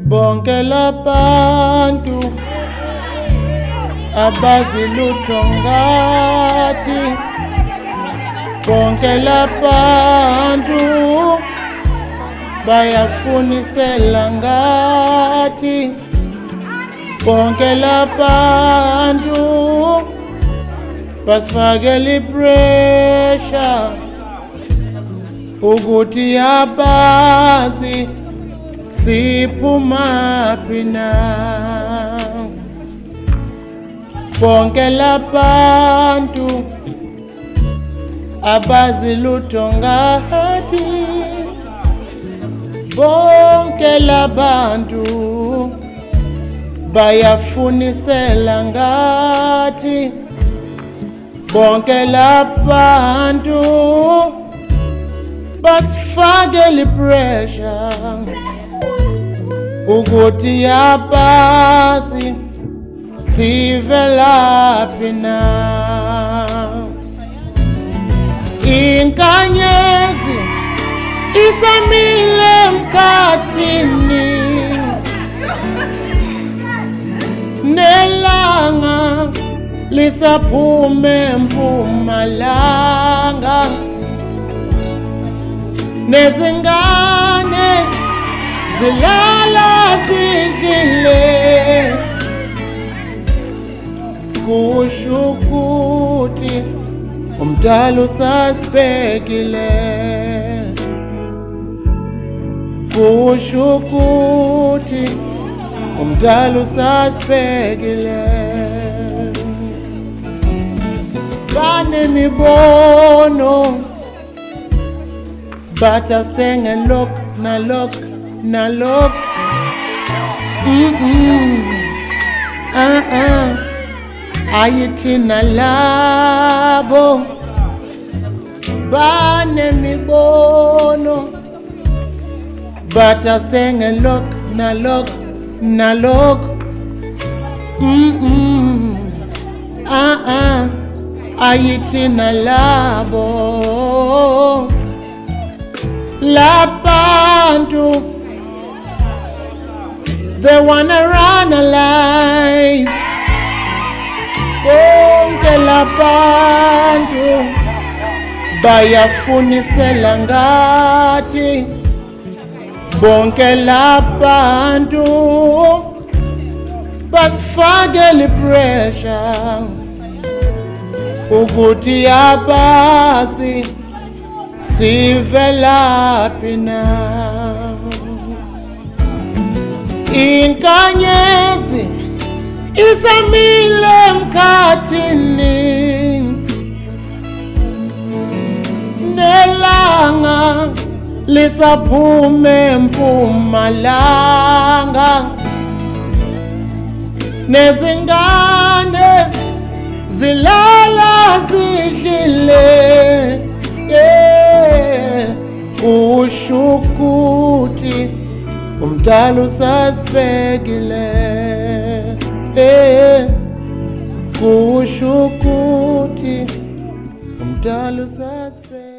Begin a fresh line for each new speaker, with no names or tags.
bonke labantu abazilutho ngathi, bonke labantu bayafunisela ngathi, bonke labantu basifakela ipressure ukuthi abazi siphumaphi na. Bonke labantu abazilutho ngathi, bonke labantu bayafunisela ngathi, bonke labantu basifakela ipressure ukuthi abazi sivelaphi na. Inkanyezi isamile emkhathini, nelanga lisaphume empumalanga, nezingane zilala zidlile, kusho ukuthi umdala usasibhekile, kusho ukuthi umdala usasibhekile. Banemibono but I stand and look, na look, na look. Ayitina labo banemibono but I stand and look, na look, na look. Ayitina labo labantu, they wanna run our lives. Bonke labantu bayafunisela ngathi, bonke labantu basifakela ipressure ukuthi abazi sivelaphi na. Inkanyezi isamile emkhathini, nelanga lisaphume empumalanga, nezingane zilala zidlile, kusho ukuthi umdala usasibhekile, kusho ukuthi umdala usasibhekile.